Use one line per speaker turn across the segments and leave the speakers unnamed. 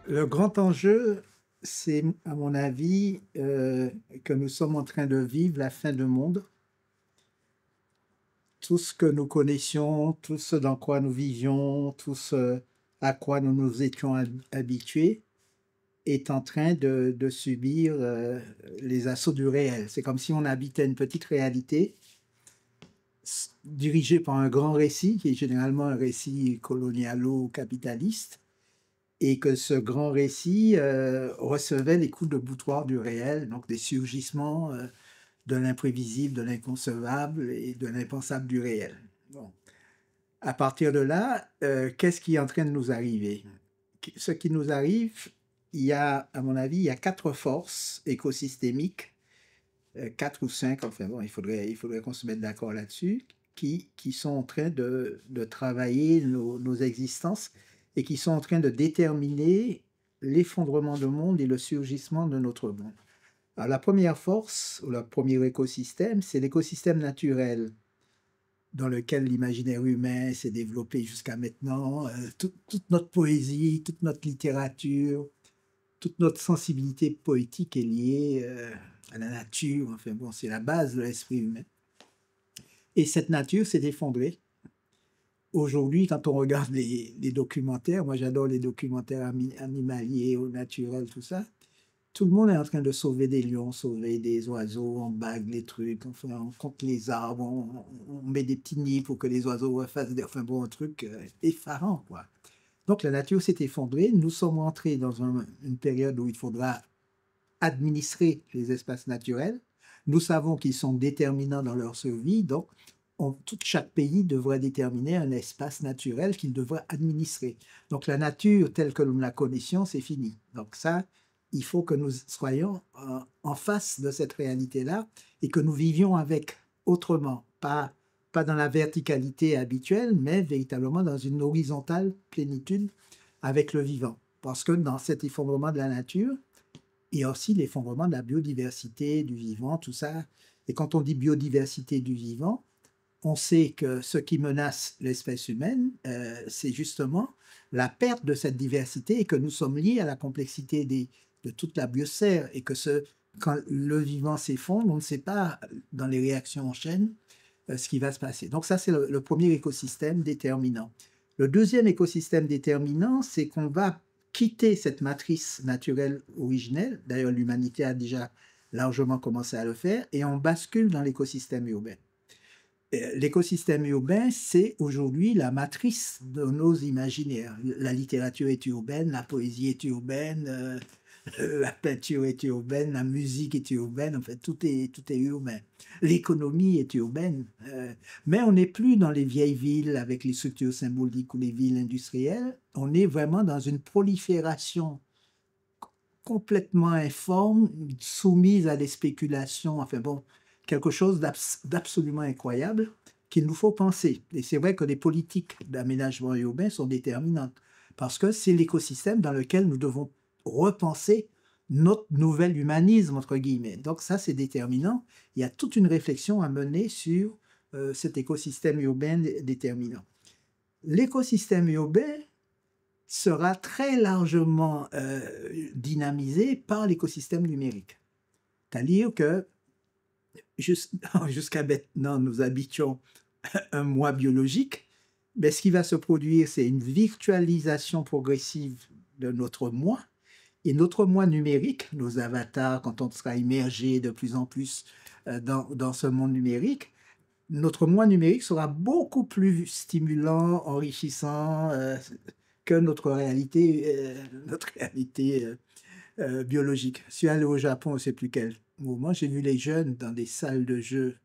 Le grand enjeu, c'est, à mon avis, que nous sommes en train de vivre la fin du monde. Tout ce que nous connaissions, tout ce dans quoi nous vivions, tout ce à quoi nous nous étions habitués est en train de subir les assauts du réel. C'est comme si on habitait une petite réalité dirigée par un grand récit, qui est généralement un récit colonialo-capitaliste, et que ce grand récit recevait les coups de boutoir du réel, donc des surgissements de l'imprévisible, de l'inconcevable et de l'impensable du réel. Bon. À partir de là, qu'est-ce qui est en train de nous arriver? Ce qui nous arrive, il y a, à mon avis, il y a quatre forces écosystémiques, quatre ou cinq, enfin bon, il faudrait qu'on se mette d'accord là-dessus, qui sont en train de travailler nos existences et qui sont en train de déterminer l'effondrement du monde et le surgissement de notre monde. Alors, la première force, ou le premier écosystème, c'est l'écosystème naturel, dans lequel l'imaginaire humain s'est développé jusqu'à maintenant. Toute notre poésie, toute notre littérature, toute notre sensibilité poétique est liée à la nature. Enfin bon, c'est la base de l'esprit humain. Et cette nature s'est effondrée. Aujourd'hui, quand on regarde les documentaires, moi j'adore les documentaires animaliers, au naturel, tout ça, tout le monde est en train de sauver des lions, sauver des oiseaux, on bague les trucs, enfin, on compte les arbres, on met des petits nids pour que les oiseaux fassent des... Enfin bon, un truc effarant, quoi. Donc la nature s'est effondrée, nous sommes entrés dans une période où il faudra administrer les espaces naturels. Nous savons qu'ils sont déterminants dans leur survie, donc chaque pays devrait déterminer un espace naturel qu'il devrait administrer. Donc la nature telle que nous la connaissions, c'est fini. Donc ça, il faut que nous soyons en face de cette réalité-là et que nous vivions avec autrement, pas dans la verticalité habituelle, mais véritablement dans une horizontale plénitude avec le vivant. Parce que dans cet effondrement de la nature, il y a aussi l'effondrement de la biodiversité, du vivant, tout ça. Et quand on dit biodiversité du vivant, on sait que ce qui menace l'espèce humaine, c'est justement la perte de cette diversité et que nous sommes liés à la complexité de toute la biosphère et que quand le vivant s'effondre, on ne sait pas dans les réactions en chaîne ce qui va se passer. Donc ça, c'est le premier écosystème déterminant. Le deuxième écosystème déterminant, c'est qu'on va quitter cette matrice naturelle originelle. D'ailleurs, l'humanité a déjà largement commencé à le faire et on bascule dans l'écosystème urbain. L'écosystème urbain, c'est aujourd'hui la matrice de nos imaginaires. La littérature est urbaine, la poésie est urbaine, la peinture est urbaine, la musique est urbaine, en fait, tout est urbain. L'économie est urbaine, mais on n'est plus dans les vieilles villes avec les structures symboliques ou les villes industrielles. On est vraiment dans une prolifération complètement informe, soumise à des spéculations, enfin bon, quelque chose d'absolument incroyable qu'il nous faut penser. Et c'est vrai que les politiques d'aménagement urbain sont déterminantes, parce que c'est l'écosystème dans lequel nous devons repenser notre nouvel humanisme, entre guillemets. Donc ça, c'est déterminant. Il y a toute une réflexion à mener sur cet écosystème urbain déterminant. L'écosystème urbain sera très largement dynamisé par l'écosystème numérique. C'est-à-dire que jusqu'à maintenant, nous habitions un moi biologique, mais ce qui va se produire, c'est une virtualisation progressive de notre moi, et notre moi numérique, nos avatars, quand on sera immergé de plus en plus dans ce monde numérique, notre moi numérique sera beaucoup plus stimulant, enrichissant que notre réalité biologique. Je suis allé au Japon, je ne sais plus quel moment, j'ai vu les jeunes dans des salles de jeux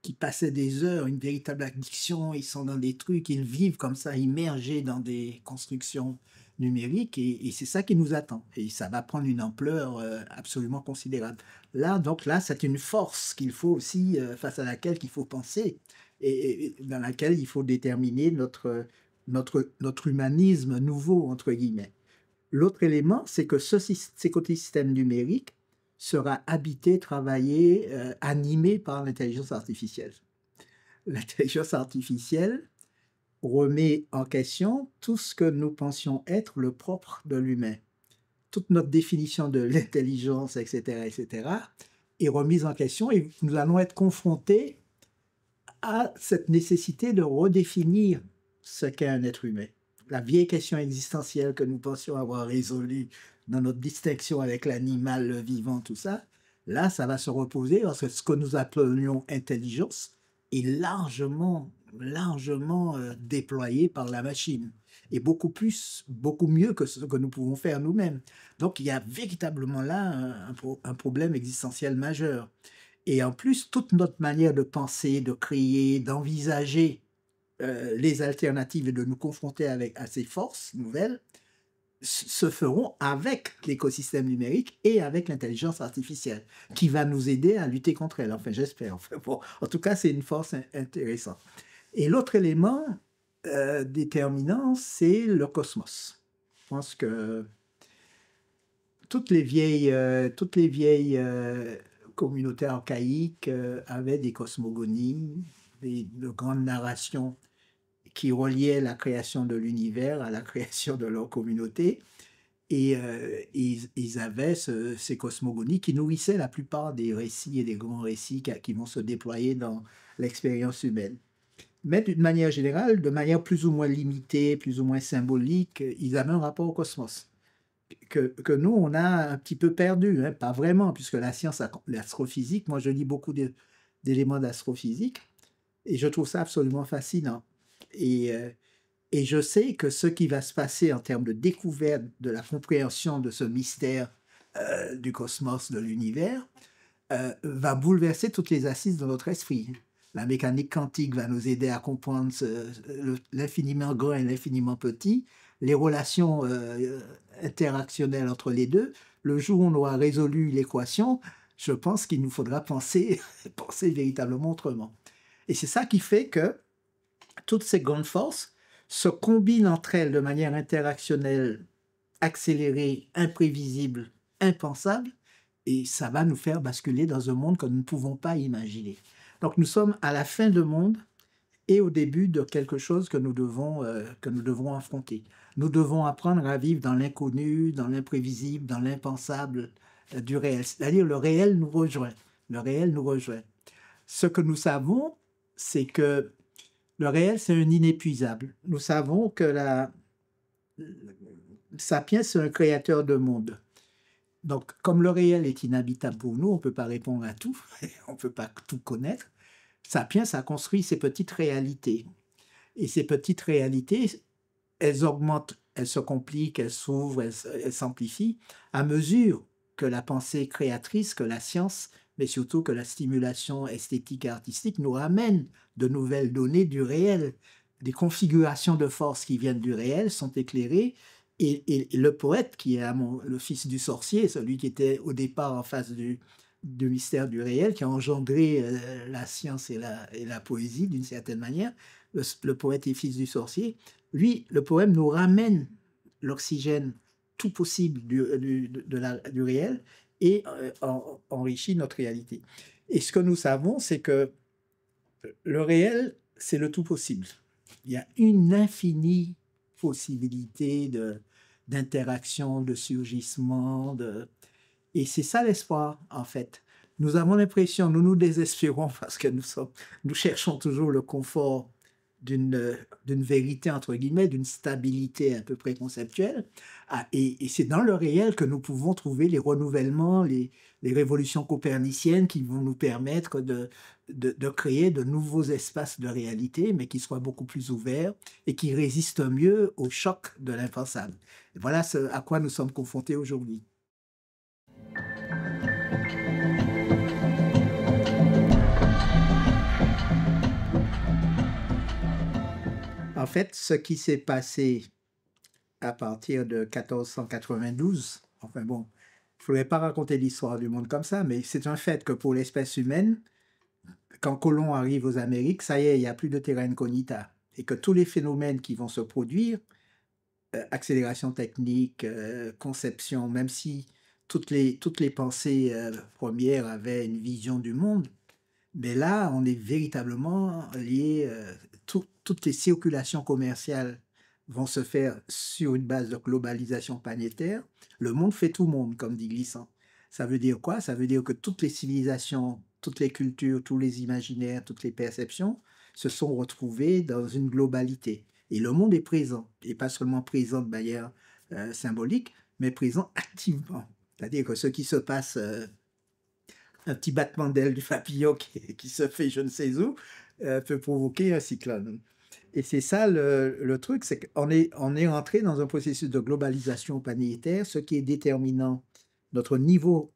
qui passaient des heures, une véritable addiction, ils sont dans des trucs, ils vivent comme ça, immergés dans des constructions numériques, et c'est ça qui nous attend. Et ça va prendre une ampleur absolument considérable. Donc là, c'est une force qu'il faut aussi, face à laquelle il faut penser, et dans laquelle il faut déterminer notre humanisme nouveau, entre guillemets. L'autre élément, c'est que cet écosystème numérique sera habité, travaillé, animé par l'intelligence artificielle. L'intelligence artificielle remet en question tout ce que nous pensions être le propre de l'humain. toute notre définition de l'intelligence, etc., est remise en question et nous allons être confrontés à cette nécessité de redéfinir ce qu'est un être humain. La vieille question existentielle que nous pensions avoir résolue dans notre distinction avec l'animal, le vivant, tout ça, là, ça va se reposer parce que ce que nous appelions intelligence est largement déployé par la machine et beaucoup mieux que ce que nous pouvons faire nous-mêmes. Donc, il y a véritablement là un problème existentiel majeur. Et en plus, toute notre manière de penser, de créer, d'envisager les alternatives et de nous confronter à ces forces nouvelles se feront avec l'écosystème numérique et avec l'intelligence artificielle, qui va nous aider à lutter contre elle. Enfin, j'espère. Enfin, bon, en tout cas, c'est une force intéressante. Et l'autre élément déterminant, c'est le cosmos. Je pense que toutes les vieilles communautés archaïques avaient des cosmogonies, de grandes narrations qui reliaient la création de l'univers à la création de leur communauté. Et ils avaient ces cosmogonies qui nourrissaient la plupart des récits et des grands récits qui vont se déployer dans l'expérience humaine. Mais d'une manière générale, de manière plus ou moins limitée, plus ou moins symbolique, ils avaient un rapport au cosmos que nous, on a un petit peu perdu, hein, pas vraiment, puisque la science, l'astrophysique, moi je lis beaucoup d'éléments d'astrophysique, et je trouve ça absolument fascinant. Et je sais que ce qui va se passer en termes de découverte de la compréhension de ce mystère du cosmos, de l'univers, va bouleverser toutes les assises de notre esprit. La mécanique quantique va nous aider à comprendre l'infiniment grand et l'infiniment petit, les relations interactionnelles entre les deux. Le jour où on aura résolu l'équation, je pense qu'il nous faudra penser véritablement autrement. Et c'est ça qui fait que toutes ces grandes forces se combinent entre elles de manière interactionnelle, accélérée, imprévisible, impensable, et ça va nous faire basculer dans un monde que nous ne pouvons pas imaginer. Donc nous sommes à la fin du monde et au début de quelque chose que nous devons affronter. Nous devons apprendre à vivre dans l'inconnu, dans l'imprévisible, dans l'impensable du réel. C'est-à-dire le réel nous rejoint. Le réel nous rejoint. Ce que nous savons, c'est que le réel, c'est un inépuisable. Nous savons que Sapiens, c'est un créateur de monde. Donc, comme le réel est inhabitable pour nous, on ne peut pas répondre à tout, on ne peut pas tout connaître. Sapiens a construit ces petites réalités. Et ces petites réalités, elles augmentent, elles se compliquent, elles s'ouvrent, elles s'amplifient à mesure que la pensée créatrice, que la science, mais surtout que la stimulation esthétique et artistique nous ramène de nouvelles données du réel. Des configurations de force qui viennent du réel sont éclairées et le poète, qui est le fils du sorcier, celui qui était au départ en face du mystère du réel, qui a engendré la science et la poésie d'une certaine manière, le poète et fils du sorcier, lui, le poème nous ramène l'oxygène tout possible du réel et enrichit notre réalité. Et ce que nous savons, c'est que le réel, c'est le tout possible. Il y a une infinie possibilité d'interaction, de surgissement, et c'est ça l'espoir, en fait. Nous avons l'impression, nous nous désespérons parce que nous cherchons toujours le confort d'une vérité, entre guillemets, d'une stabilité à peu près conceptuelle. Et c'est dans le réel que nous pouvons trouver les renouvellements, les révolutions coperniciennes qui vont nous permettre de créer de nouveaux espaces de réalité, mais qui soient beaucoup plus ouverts et qui résistent mieux au choc de l'impensable. Voilà ce à quoi nous sommes confrontés aujourd'hui. En fait, ce qui s'est passé à partir de 1492, enfin bon, il ne faudrait pas raconter l'histoire du monde comme ça, mais c'est un fait que pour l'espèce humaine, quand Colomb arrive aux Amériques, ça y est, il n'y a plus de terra incognita. Et que tous les phénomènes qui vont se produire, accélération technique, conception, même si toutes les pensées premières avaient une vision du monde, mais là, on est véritablement lié, toutes les circulations commerciales vont se faire sur une base de globalisation planétaire, le monde fait tout monde, comme dit Glissant. Ça veut dire quoi? Ça veut dire que toutes les civilisations, toutes les cultures, tous les imaginaires, toutes les perceptions se sont retrouvées dans une globalité. Et le monde est présent, et pas seulement présent de manière symbolique, mais présent activement. C'est-à-dire que ce qui se passe, un petit battement d'aile du papillon qui se fait je ne sais où, peut provoquer un cyclone. Et c'est ça le truc, c'est on est entré dans un processus de globalisation planétaire. Ce qui est déterminant, notre niveau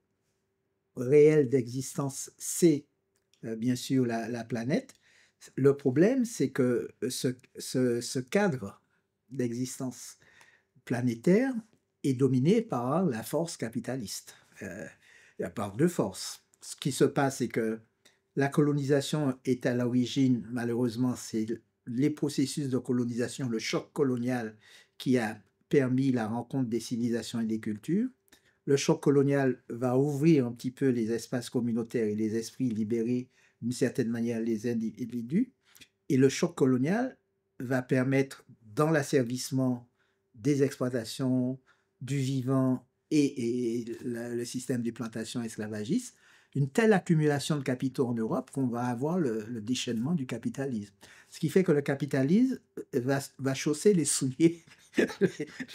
réel d'existence, c'est bien sûr la planète. Le problème, c'est que ce cadre d'existence planétaire est dominé par la force capitaliste, par deux forces. Ce qui se passe, c'est que la colonisation est à l'origine, malheureusement, c'est les processus de colonisation, le choc colonial qui a permis la rencontre des civilisations et des cultures. Le choc colonial va ouvrir un petit peu les espaces communautaires et les esprits, libérer d'une certaine manière les individus. Et le choc colonial va permettre, dans l'asservissement des exploitations, du vivant et le système de plantation esclavagiste, une telle accumulation de capitaux en Europe qu'on va avoir le déchaînement du capitalisme. Ce qui fait que le capitalisme va chausser les souliers,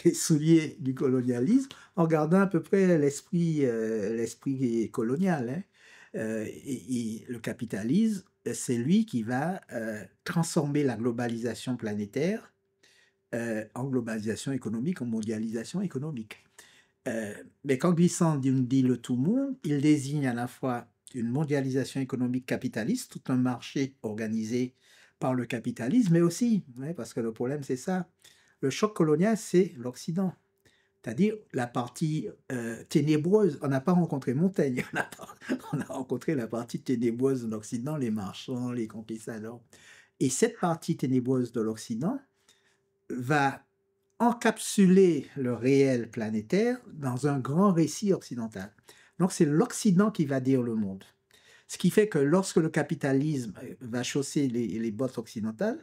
les souliers du colonialisme en gardant à peu près l'esprit colonial. Hein. Et le capitalisme, c'est lui qui va transformer la globalisation planétaire en globalisation économique, en mondialisation économique. Mais quand Glissant dit le tout monde, il désigne à la fois une mondialisation économique capitaliste, tout un marché organisé par le capitalisme, mais aussi, parce que le problème c'est ça, le choc colonial c'est l'Occident. C'est-à-dire la partie ténébreuse. On n'a pas rencontré Montaigne, on a rencontré la partie ténébreuse de l'Occident, les marchands, les conquistadors. Et cette partie ténébreuse de l'Occident va encapsuler le réel planétaire dans un grand récit occidental. Donc c'est l'Occident qui va dire le monde. Ce qui fait que lorsque le capitalisme va chausser les bottes occidentales,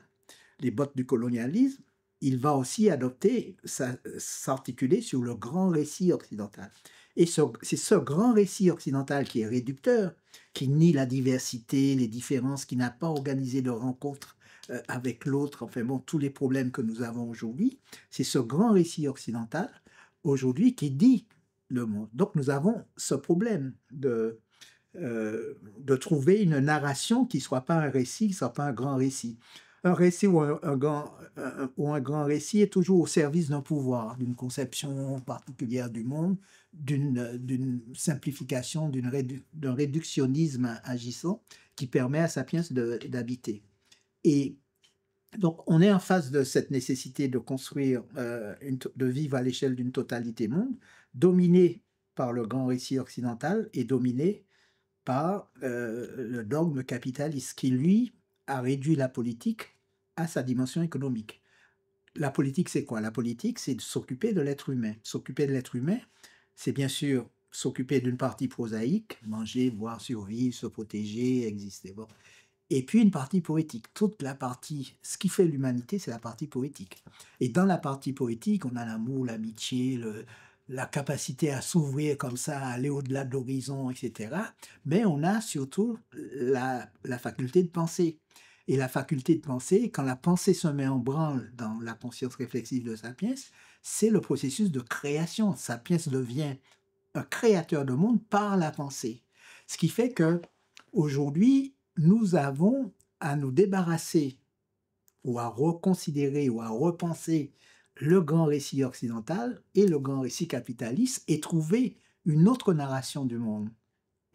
les bottes du colonialisme, il va aussi adopter, s'articuler sur le grand récit occidental. Et c'est ce grand récit occidental qui est réducteur, qui nie la diversité, les différences, qui n'a pas organisé de rencontres avec l'autre, enfin bon, tous les problèmes que nous avons aujourd'hui. C'est ce grand récit occidental, aujourd'hui, qui dit le monde. Donc nous avons ce problème de trouver une narration qui ne soit pas un récit, qui ne soit pas un grand récit. Un récit ou un grand récit est toujours au service d'un pouvoir, d'une conception particulière du monde, d'une simplification, d'un réductionnisme agissant qui permet à Sapiens d'habiter. Et donc, on est en face de cette nécessité de construire, de vivre à l'échelle d'une totalité monde, dominée par le grand récit occidental et dominée par le dogme capitaliste qui, lui, a réduit la politique à sa dimension économique. La politique, c'est quoi? La politique, c'est de s'occuper de l'être humain. S'occuper de l'être humain, c'est bien sûr s'occuper d'une partie prosaïque, manger, boire, survivre, se protéger, exister. Bon. Et puis une partie poétique. Toute la partie, ce qui fait l'humanité, c'est la partie poétique. Et dans la partie poétique, on a l'amour, l'amitié, la capacité à s'ouvrir comme ça, à aller au-delà de l'horizon, etc. Mais on a surtout la faculté de penser. Et la faculté de penser, quand la pensée se met en branle dans la conscience réflexive de Sapiens, c'est le processus de création. Sapiens devient un créateur de monde par la pensée. Ce qui fait que aujourd'hui, nous avons à nous débarrasser ou à reconsidérer ou à repenser le grand récit occidental et le grand récit capitaliste et trouver une autre narration du monde,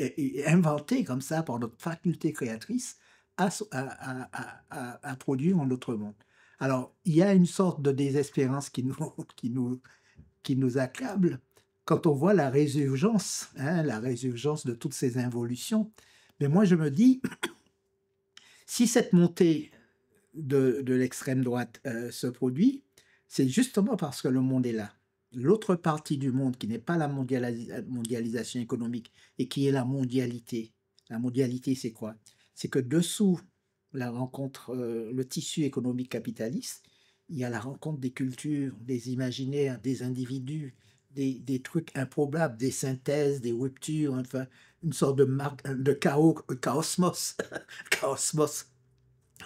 et inventée comme ça par notre faculté créatrice à produire un autre monde. Alors, il y a une sorte de désespérance qui nous accable quand on voit la résurgence de toutes ces involutions. Mais moi, je me dis, si cette montée de l'extrême droite se produit, c'est justement parce que le monde est là. L'autre partie du monde qui n'est pas la mondialisation économique et qui est la mondialité. La mondialité, c'est quoi? C'est que dessous la rencontre, le tissu économique capitaliste, il y a la rencontre des cultures, des imaginaires, des individus, des trucs improbables, des synthèses, des ruptures, enfin, une sorte de chaosmos, chaosmos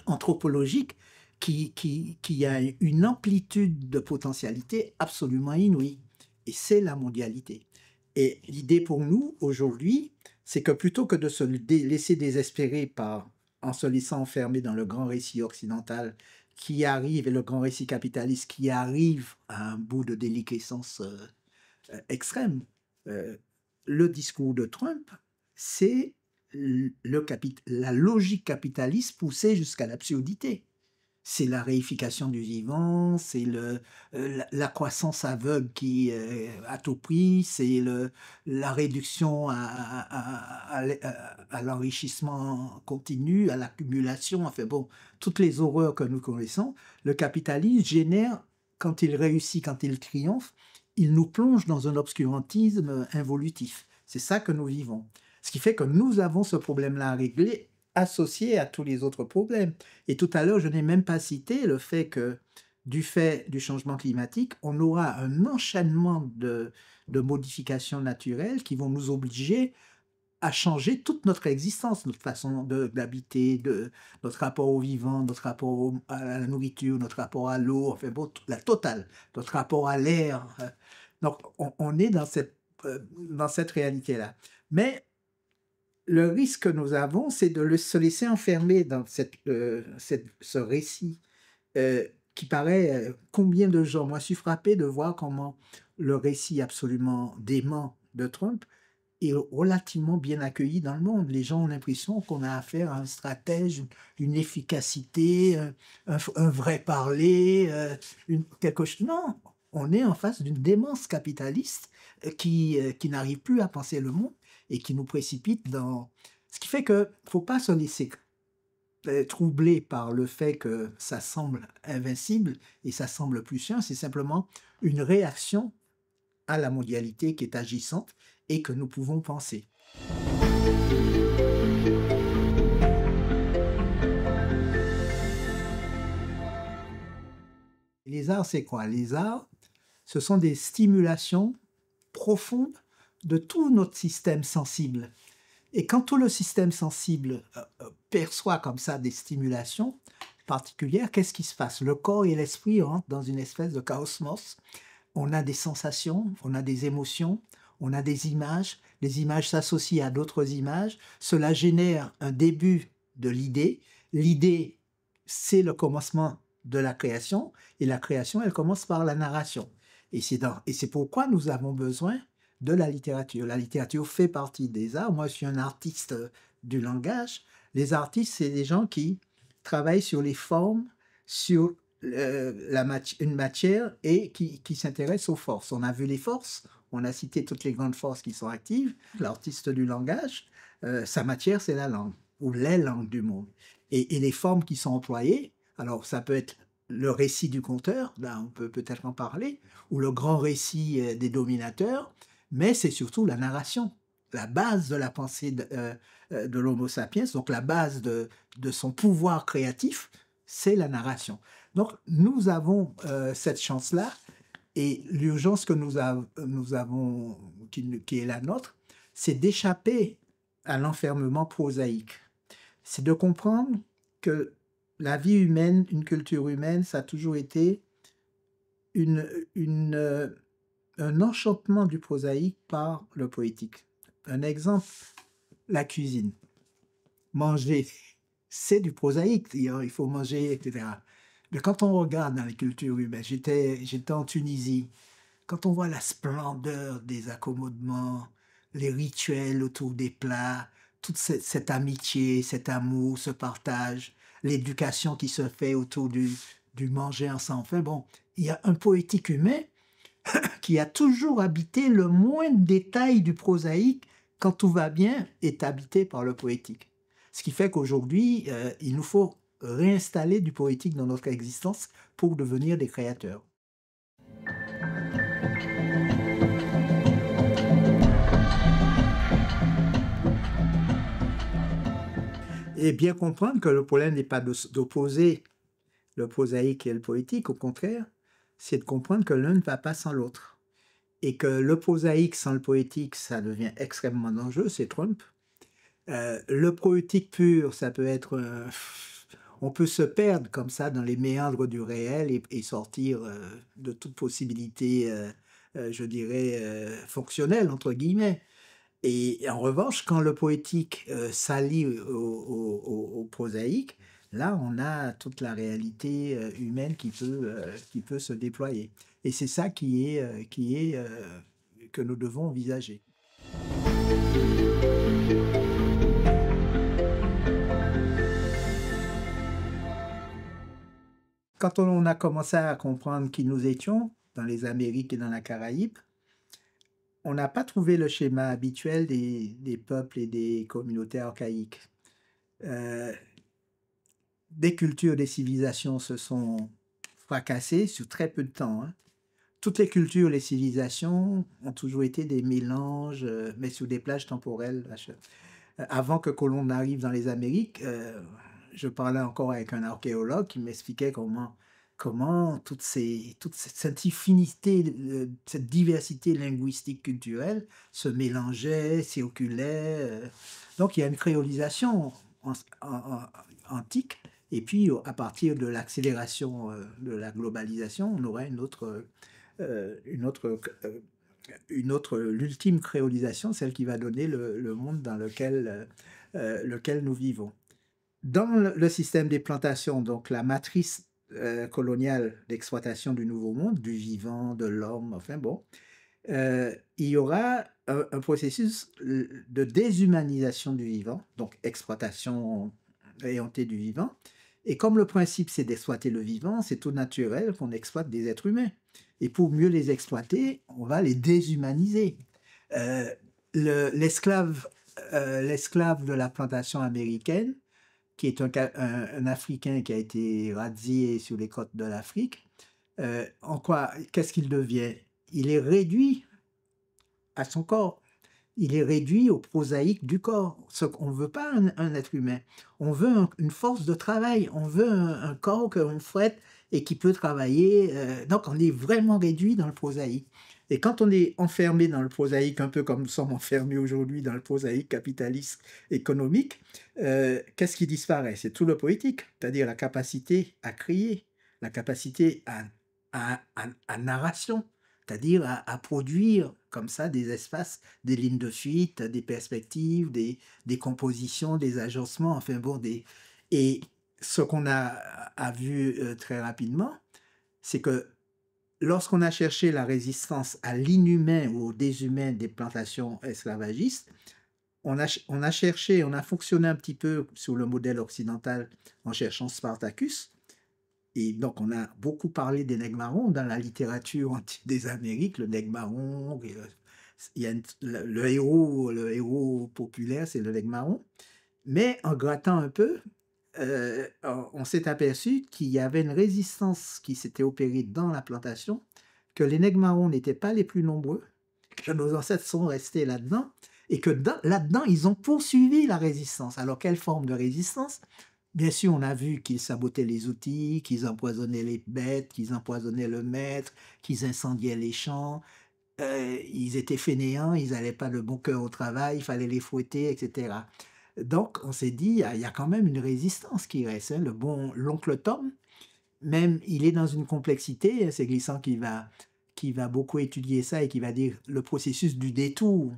anthropologique qui a une amplitude de potentialité absolument inouïe. Et c'est la mondialité. Et l'idée pour nous, aujourd'hui, c'est que plutôt que de se laisser désespérer en se laissant enfermer dans le grand récit occidental qui arrive, et le grand récit capitaliste qui arrive à un bout de déliquescence extrême, euh, le discours de Trump, c'est la logique capitaliste poussée jusqu'à l'absurdité. C'est la réification du vivant, c'est la croissance aveugle qui à tout prix, c'est la réduction à l'enrichissement continu, à l'accumulation, enfin bon, toutes les horreurs que nous connaissons. Le capitalisme génère, quand il réussit, quand il triomphe, il nous plonge dans un obscurantisme involutif. C'est ça que nous vivons. Ce qui fait que nous avons ce problème-là à régler, associé à tous les autres problèmes. Et tout à l'heure, je n'ai même pas cité le fait que, du fait du changement climatique, on aura un enchaînement de modifications naturelles qui vont nous obliger à changer toute notre existence, notre façon d'habiter, notre rapport au vivant, notre rapport à la nourriture, notre rapport à l'eau, enfin bon, la totale, notre rapport à l'air. Donc, on est dans cette réalité-là. Mais le risque que nous avons, c'est de se laisser enfermer dans ce récit qui paraît combien de gens. Moi, je suis frappé de voir comment le récit absolument dément de Trump est relativement bien accueilli dans le monde. Les gens ont l'impression qu'on a affaire à un stratège, une efficacité, un vrai parler, quelque chose. Non, on est en face d'une démence capitaliste qui n'arrive plus à penser le monde et qui nous précipite dans... Ce qui fait qu'il ne faut pas se laisser troubler par le fait que ça semble invincible et ça semble plus chiant. C'est simplement une réaction à la mondialité qui est agissante et que nous pouvons penser. Les arts, c'est quoi? Les arts, ce sont des stimulations profondes de tout notre système sensible. Et quand tout le système sensible perçoit comme ça des stimulations particulières, qu'est-ce qui se passe? Le corps et l'esprit rentrent dans une espèce de chaosmos. On a des sensations, on a des émotions, on a des images. Les images s'associent à d'autres images. Cela génère un début de l'idée. L'idée, c'est le commencement de la création. Et la création, elle commence par la narration. Et c'est pourquoi nous avons besoin de la littérature. La littérature fait partie des arts. Moi, je suis un artiste du langage. Les artistes, c'est des gens qui travaillent sur les formes, sur une matière et qui s'intéressent aux forces. On a vu les forces, on a cité toutes les grandes forces qui sont actives. L'artiste du langage, sa matière, c'est la langue, ou les langues du monde. Et les formes qui sont employées, alors ça peut être le récit du conteur, là on peut peut-être en parler, ou le grand récit des dominateurs, mais c'est surtout la narration, la base de la pensée de l'Homo sapiens, donc la base de son pouvoir créatif, c'est la narration. Donc nous avons cette chance-là, et l'urgence que nous avons, qui est la nôtre, c'est d'échapper à l'enfermement prosaïque. C'est de comprendre que la vie humaine, une culture humaine, ça a toujours été un enchantement du prosaïque par le poétique. Un exemple, la cuisine. Manger, c'est du prosaïque, il faut manger, etc. Mais quand on regarde dans les cultures humaines, j'étais en Tunisie, quand on voit la splendeur des accommodements, les rituels autour des plats, toute cette amitié, cet amour, ce partage, l'éducation qui se fait autour du manger ensemble. Enfin bon, il y a un poétique humain qui a toujours habité le moindre détail du prosaïque, quand tout va bien, est habité par le poétique. Ce qui fait qu'aujourd'hui, il nous faut réinstaller du poétique dans notre existence pour devenir des créateurs. Et bien comprendre que le problème n'est pas d'opposer le prosaïque et le poétique. Au contraire, c'est de comprendre que l'un ne va pas sans l'autre. Et que le prosaïque sans le poétique, ça devient extrêmement dangereux, c'est Trump. Le poétique pur, ça peut être... on peut se perdre comme ça dans les méandres du réel et sortir de toute possibilité, je dirais, fonctionnelle, entre guillemets. Et en revanche, quand le poétique s'allie au prosaïque, là, on a toute la réalité humaine qui peut se déployer. Et c'est ça que nous devons envisager. Quand on a commencé à comprendre qui nous étions, dans les Amériques et dans la Caraïbe, on n'a pas trouvé le schéma habituel des peuples et des communautés archaïques. Des cultures, des civilisations se sont fracassées sur très peu de temps, hein. Toutes les cultures, les civilisations ont toujours été des mélanges, mais sur des plages temporelles. Avant que Colomb n'arrive dans les Amériques, je parlais encore avec un archéologue qui m'expliquait comment cette infinité, cette diversité linguistique culturelle se mélangeait, circulait. Donc il y a une créolisation antique, et puis à partir de l'accélération de la globalisation, on aurait l'ultime créolisation, celle qui va donner le monde dans lequel nous vivons. Dans le système des plantations, donc la matrice coloniale d'exploitation du Nouveau Monde, du vivant, de l'homme, enfin bon, il y aura un processus de déshumanisation du vivant, donc exploitation orientée du vivant. Et comme le principe, c'est d'exploiter le vivant, c'est tout naturel qu'on exploite des êtres humains. Et pour mieux les exploiter, on va les déshumaniser. L'esclave de la plantation américaine, qui est un Africain qui a été razzié sur les côtes de l'Afrique, qu'est-ce qu'il devient? Il est réduit à son corps. Il est réduit au prosaïque du corps. On ne veut pas un être humain. On veut une force de travail. On veut un corps que l'on fouette et qui peut travailler. Donc, on est vraiment réduit dans le prosaïque. Et quand on est enfermé dans le prosaïque, un peu comme nous sommes enfermés aujourd'hui dans le prosaïque capitaliste économique, qu'est-ce qui disparaît? C'est tout le poétique, c'est-à-dire la capacité à crier, la capacité à narration, c'est-à-dire à produire comme ça des espaces, des lignes de fuite, des perspectives, des compositions, des agencements, enfin bon, et ce qu'on a vu très rapidement, c'est que lorsqu'on a cherché la résistance à l'inhumain ou au déshumain des plantations esclavagistes, on a cherché, on a fonctionné un petit peu sur le modèle occidental en cherchant Spartacus. Et donc, on a beaucoup parlé des nègres marrons dans la littérature des Amériques, le nègre marron. Il y a le héros populaire, c'est le nègre marron. Mais en grattant un peu, on s'est aperçu qu'il y avait une résistance qui s'était opérée dans la plantation, que les nègres marrons n'étaient pas les plus nombreux, que nos ancêtres sont restés là-dedans, et que là-dedans, ils ont poursuivi la résistance. Alors, quelle forme de résistance? Bien sûr, on a vu qu'ils sabotaient les outils, qu'ils empoisonnaient les bêtes, qu'ils empoisonnaient le maître, qu'ils incendiaient les champs. Ils étaient fainéants, ils n'allaient pas de bon cœur au travail, il fallait les fouetter, etc. Donc, on s'est dit, il y a quand même une résistance qui reste. Hein. L'oncle Tom, même, il est dans une complexité. Hein, c'est Glissant qui va beaucoup étudier ça et qui va dire le processus du détour.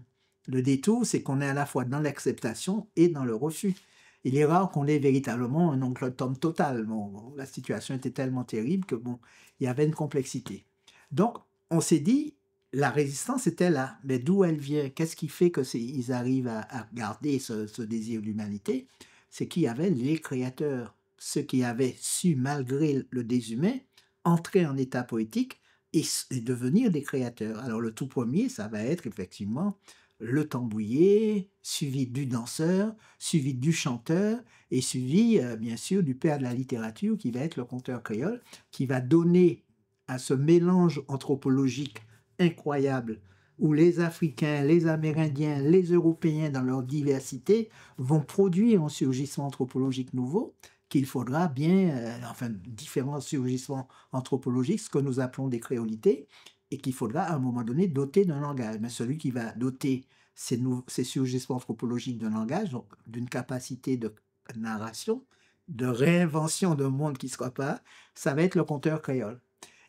Le détour, c'est qu'on est à la fois dans l'acceptation et dans le refus. Il est rare qu'on ait véritablement un oncle Tom total. Bon, la situation était tellement terrible que bon, il y avait une complexité. Donc, on s'est dit, la résistance était là. Mais d'où elle vient? Qu'est-ce qui fait qu'ils arrivent à garder ce désir d'humanité? C'est qu'il y avait les créateurs, ceux qui avaient su, malgré le déshumain, entrer en état poétique et devenir des créateurs. Alors, le tout premier, ça va être effectivement le tambouiller, suivi du danseur, suivi du chanteur et suivi, bien sûr, du père de la littérature qui va être le conteur créole, qui va donner à ce mélange anthropologique incroyable où les Africains, les Amérindiens, les Européens, dans leur diversité, vont produire un surgissement anthropologique nouveau qu'il faudra bien, enfin, différents surgissements anthropologiques, ce que nous appelons des créolités, et qu'il faudra à un moment donné doter d'un langage. Mais celui qui va doter ces surgissements anthropologiques d'un langage, donc d'une capacité de narration, de réinvention d'un monde qui ne sera pas, ça va être le conteur créole.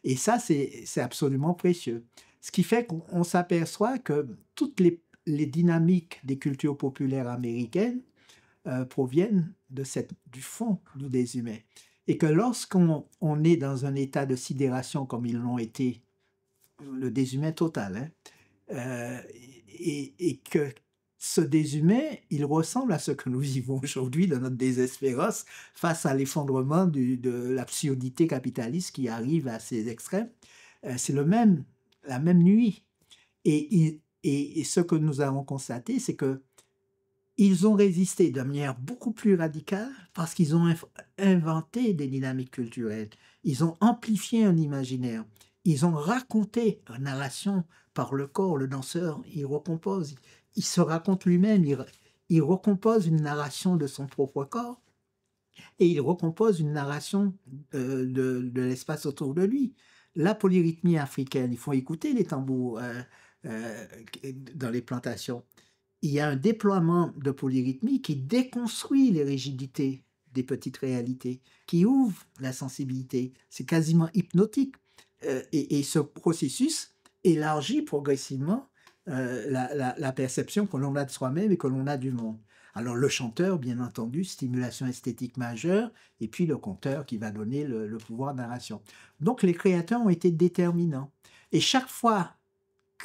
Et ça, c'est absolument précieux. Ce qui fait qu'on s'aperçoit que toutes les dynamiques des cultures populaires américaines proviennent du fond des humains. Et que lorsqu'on est dans un état de sidération comme ils l'ont été, le déshumain total, hein, et que ce déshumain, il ressemble à ce que nous vivons aujourd'hui dans notre désespérance face à l'effondrement de l'absurdité capitaliste qui arrive à ses extrêmes. C'est la même nuit. Et ce que nous avons constaté, c'est que ils ont résisté de manière beaucoup plus radicale parce qu'ils ont inventé des dynamiques culturelles. Ils ont amplifié un imaginaire. Ils ont raconté une narration par le corps. Le danseur, il recompose. Il se raconte lui-même. Il recompose une narration de son propre corps et il recompose une narration de l'espace autour de lui. La polyrythmie africaine, il faut écouter les tambours dans les plantations. Il y a un déploiement de polyrythmie qui déconstruit les rigidités des petites réalités, qui ouvre la sensibilité. C'est quasiment hypnotique. Et ce processus élargit progressivement la perception que l'on a de soi-même et que l'on a du monde. Alors le chanteur, bien entendu, stimulation esthétique majeure, et puis le conteur qui va donner le pouvoir de narration. Donc les créateurs ont été déterminants. Et chaque fois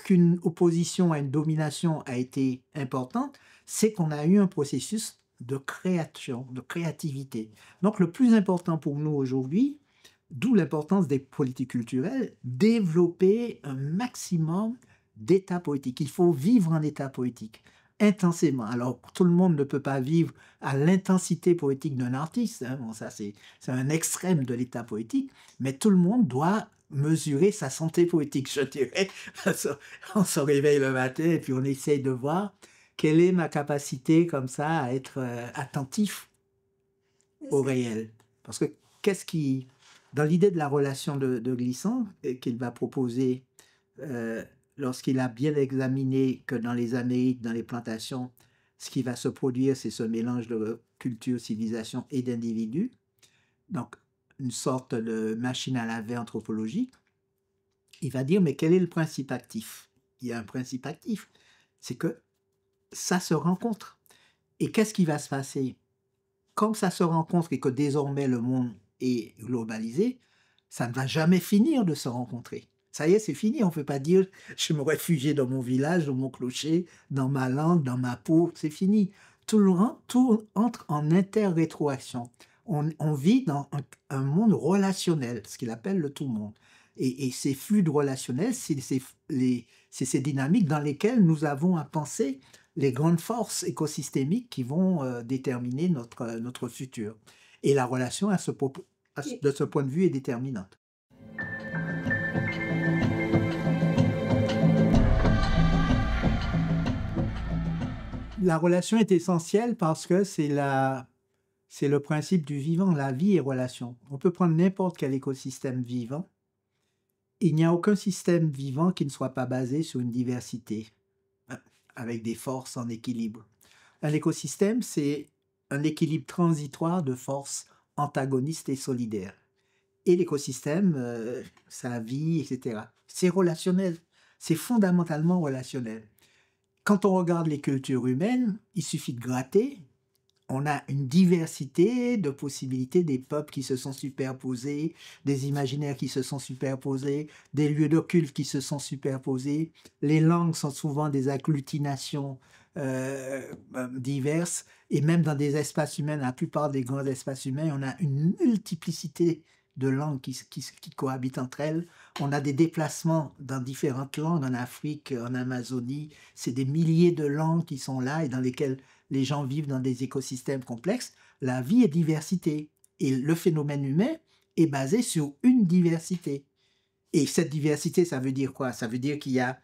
qu'une opposition à une domination a été importante, c'est qu'on a eu un processus de création, de créativité. Donc le plus important pour nous aujourd'hui, d'où l'importance des politiques culturelles, développer un maximum d'états poétiques. Il faut vivre en état poétique, intensément. Alors tout le monde ne peut pas vivre à l'intensité poétique d'un artiste, hein. Bon, ça c'est un extrême de l'état poétique, mais tout le monde doit mesurer sa santé poétique, je dirais. On se réveille le matin et puis on essaye de voir quelle est ma capacité comme ça à être attentif au réel. Parce que dans l'idée de la relation de Glissant qu'il va proposer lorsqu'il a bien examiné que dans les Amériques, dans les plantations, ce qui va se produire, c'est ce mélange de culture, civilisation et d'individus. Donc, une sorte de machine à laver anthropologique, il va dire, mais quel est le principe actif? Il y a un principe actif, c'est que ça se rencontre. Et qu'est-ce qui va se passer? Comme ça se rencontre et que désormais le monde est globalisé, ça ne va jamais finir de se rencontrer. Ça y est, c'est fini. On ne peut pas dire, je me réfugie dans mon village, dans mon clocher, dans ma langue, dans ma peau, c'est fini. Tout entre en interrétroaction. On vit dans un monde relationnel, ce qu'il appelle le tout-monde. Et ces fluides relationnels, c'est ces dynamiques dans lesquelles nous avons à penser les grandes forces écosystémiques qui vont déterminer notre futur. Et la relation, de ce point de vue, est déterminante. La relation est essentielle parce que c'est le principe du vivant. La vie est relation. On peut prendre n'importe quel écosystème vivant. Il n'y a aucun système vivant qui ne soit pas basé sur une diversité, avec des forces en équilibre. Un écosystème, c'est un équilibre transitoire de forces antagonistes et solidaires. Et l'écosystème, sa vie, etc. C'est relationnel. C'est fondamentalement relationnel. Quand on regarde les cultures humaines, il suffit de gratter. On a une diversité de possibilités, des peuples qui se sont superposés, des imaginaires qui se sont superposés, des lieux de culte qui se sont superposés. Les langues sont souvent des agglutinations diverses, et même dans des espaces humains, la plupart des grands espaces humains, on a une multiplicité de langues qui cohabitent entre elles. On a des déplacements dans différentes langues, en Afrique, en Amazonie. C'est des milliers de langues qui sont là et dans lesquelles les gens vivent dans des écosystèmes complexes. La vie est diversité. Et le phénomène humain est basé sur une diversité. Et cette diversité, ça veut dire quoi? Ça veut dire qu'il y a,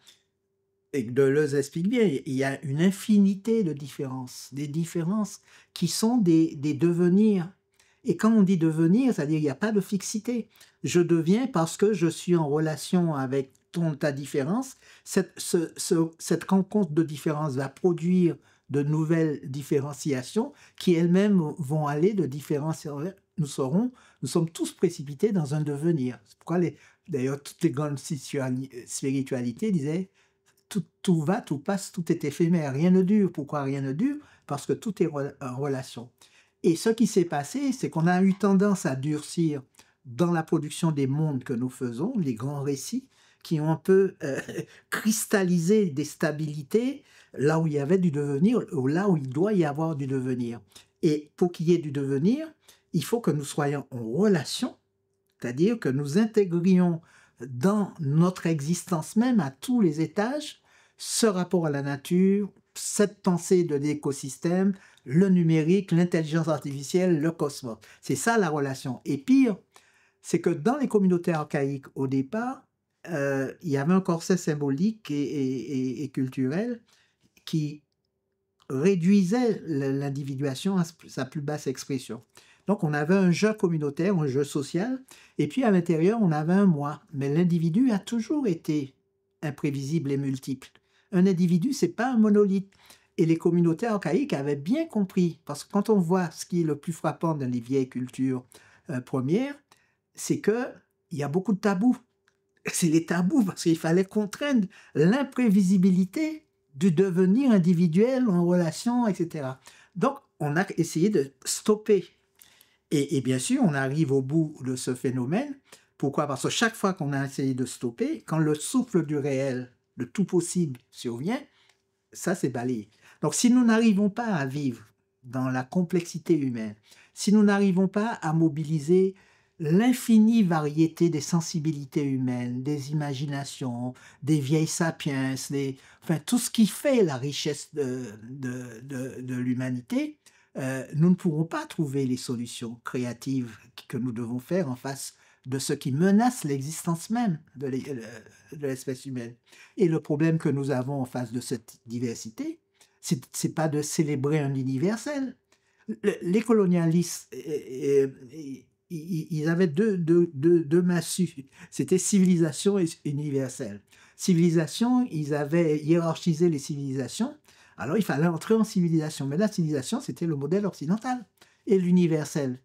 et Deleuze explique bien, il y a une infinité de différences. Des différences qui sont des devenirs. Et quand on dit devenir, c'est-à-dire il n'y a pas de fixité. Je deviens parce que je suis en relation avec ta différence. Cette rencontre de différences va produire de nouvelles différenciations qui elles-mêmes vont aller de différence. Nous sommes tous précipités dans un devenir. C'est pourquoi d'ailleurs toutes les grandes spiritualités disaient tout va, tout passe, tout est éphémère, rien ne dure. Pourquoi rien ne dure? Parce que tout est en relation. Et ce qui s'est passé, c'est qu'on a eu tendance à durcir dans la production des mondes que nous faisons, les grands récits, qui ont un peu cristallisé des stabilités là où il y avait du devenir, ou là où il doit y avoir du devenir. Et pour qu'il y ait du devenir, il faut que nous soyons en relation, c'est-à-dire que nous intégrions dans notre existence même, à tous les étages, ce rapport à la nature, cette pensée de l'écosystème, le numérique, l'intelligence artificielle, le cosmos. C'est ça la relation. Et pire, c'est que dans les communautés archaïques, au départ, il y avait un corset symbolique et culturel qui réduisait l'individuation à sa plus basse expression. Donc, on avait un jeu communautaire, un jeu social, et puis à l'intérieur, on avait un moi. Mais l'individu a toujours été imprévisible et multiple. Un individu, c'est pas un monolithe. Et les communautés archaïques avaient bien compris, parce que quand on voit ce qui est le plus frappant dans les vieilles cultures premières, c'est qu'il y a beaucoup de tabous. C'est les tabous, parce qu'il fallait contraindre l'imprévisibilité du devenir individuel en relation, etc. Donc, on a essayé de stopper. Et bien sûr, on arrive au bout de ce phénomène. Pourquoi? Parce que chaque fois qu'on a essayé de stopper, quand le souffle du réel, de tout possible, survient, ça c'est balayé. Donc, si nous n'arrivons pas à vivre dans la complexité humaine, si nous n'arrivons pas à mobiliser l'infinie variété des sensibilités humaines, des imaginations, des vieilles sapiens, enfin, tout ce qui fait la richesse de l'humanité, nous ne pourrons pas trouver les solutions créatives que nous devons faire en face de ce qui menace l'existence même de l'espèce humaine. Et le problème que nous avons en face de cette diversité, c'est pas de célébrer un universel. Les colonialistes, ils avaient deux massues. C'était civilisation et universel. Civilisation, ils avaient hiérarchisé les civilisations. Alors, il fallait entrer en civilisation. Mais la civilisation, c'était le modèle occidental. Et l'universel.